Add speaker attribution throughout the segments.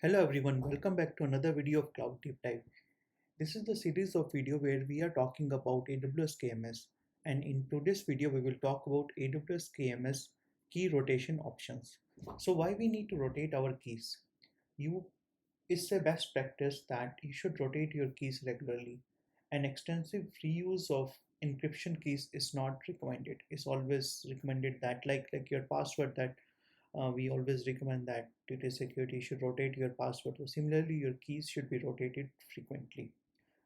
Speaker 1: Hello everyone, welcome back to another video of CloudDeepDive. This is the series of video where we are talking about AWS KMS, and in today's video we will talk about AWS KMS key rotation options. So why we need to rotate our keys? It's a best practice that you should rotate your keys regularly. An extensive reuse of encryption keys is not recommended. It's always recommended that like your password that we always recommend that due to security you should rotate your password. So similarly, your keys should be rotated frequently.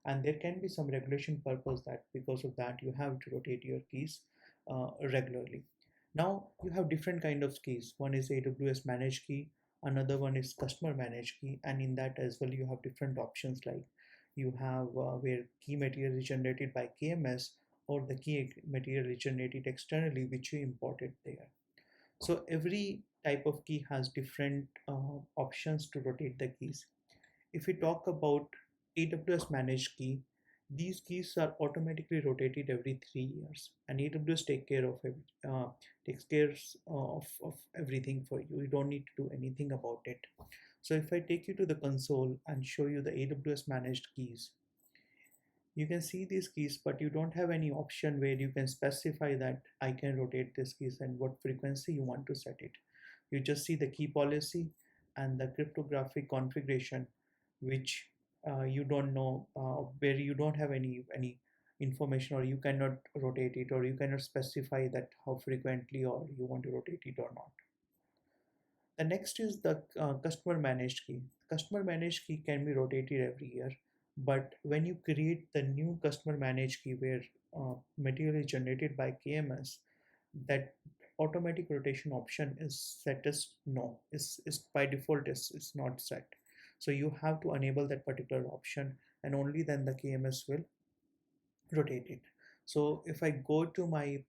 Speaker 1: And there can be some regulation purpose that because of that you have to rotate your keys regularly. Now you have different kind of keys. One is AWS Managed Key, another one is Customer Managed Key, and in that as well you have different options like you have where key material is generated by KMS or the key material is generated externally which you imported there. So every type of key has different options to rotate the keys. If we talk about AWS Managed Key, these keys are automatically rotated every 3 years, and AWS takes care of everything for you. You don't need to do anything about it. So if I take you to the console and show you the AWS Managed Keys, you can see these keys, but you don't have any option where you can specify that I can rotate these keys and what frequency you want to set it. You just see the key policy and the cryptographic configuration, which you don't know, where you don't have any information, or you cannot rotate it, or you cannot specify that how frequently or you want to rotate it or not. The next is the customer managed key. Customer managed key can be rotated every year, but when you create the new customer managed key where material is generated by KMS, that automatic rotation option is set as no. Is by default is not set. So you have to enable that particular option, and only then the KMS will rotate it. So if I go to my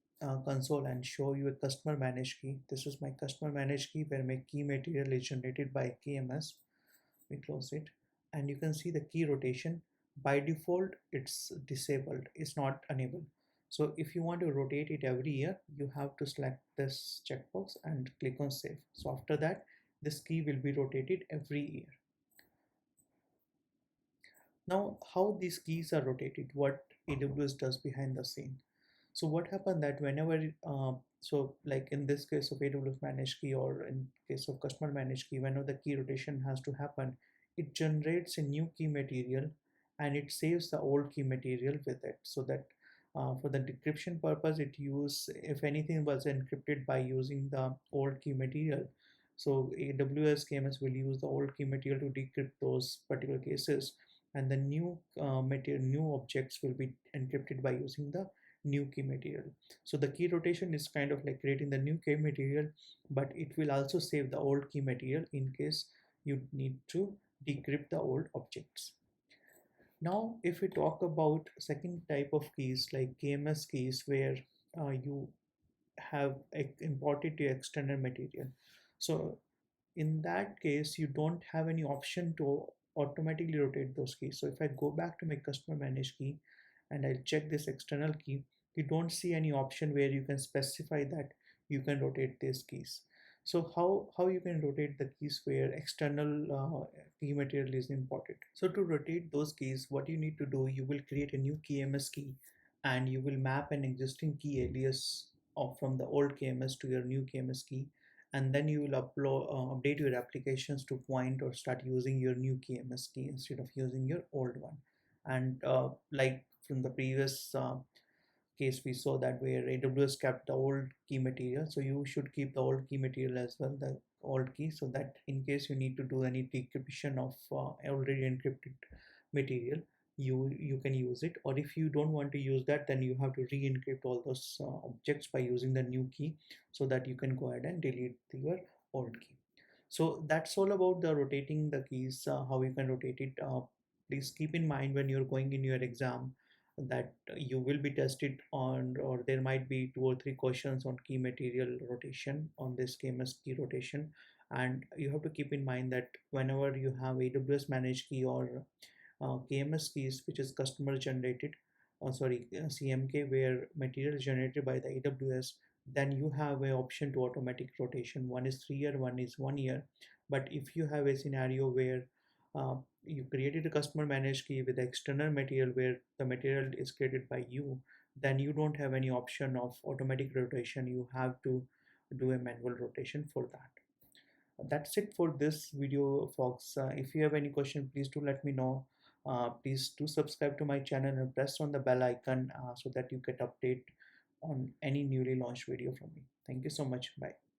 Speaker 1: console and show you a customer managed key, this is my customer managed key where my key material is generated by KMS. We close it, and you can see the key rotation. By default it's disabled, it's not enabled. So if you want to rotate it every year, you have to select this checkbox and click on save. So after that, this key will be rotated every year. Now how these keys are rotated, what AWS does behind the scene. So what happened that whenever so like in this case of AWS managed key, or in case of customer managed key, whenever the key rotation has to happen, it generates a new key material and it saves the old key material with it, so that for the decryption purpose it use, if anything was encrypted by using the old key material, so AWS KMS will use the old key material to decrypt those particular cases, and the new new objects will be encrypted by using the new key material. So the key rotation is kind of like creating the new key material, but it will also save the old key material in case you need to decrypt the old objects. Now if we talk about second type of keys like KMS keys, where you have imported your external material, so in that case you don't have any option to automatically rotate those keys. So if I go back to my customer managed key and I'll check this external key, you don't see any option where you can specify that you can rotate these keys. So how you can rotate the keys where external key material is imported? So to rotate those keys, what you need to do, you will create a new KMS key and you will map an existing key alias from the old KMS to your new KMS key, and then you will update your applications to point or start using your new KMS key instead of using your old one. And like from the previous case, we saw that where AWS kept the old key material, so you should keep the old key material as well, the old key, so that in case you need to do any decryption of already encrypted material, you can use it. Or if you don't want to use that, then you have to re-encrypt all those objects by using the new key, so that you can go ahead and delete your old key. So that's all about the rotating the keys, how you can rotate it. Please keep in mind when you're going in your exam that you will be tested on, or there might be 2 or 3 questions on key material rotation on this KMS key rotation. And you have to keep in mind that whenever you have AWS managed key or KMS keys, which is customer generated, CMK, where material is generated by the AWS, then you have an option to automatic rotation. One is 3 year, one is 1 year. But if you have a scenario where you created a customer managed key with external material where the material is created by you, then you don't have any option of automatic rotation. You have to do a manual rotation for that. That's it for this video, folks. If you have any question, please do let me know. Please do subscribe to my channel and press on the bell icon so that you get update on any newly launched video from me. Thank you so much. Bye.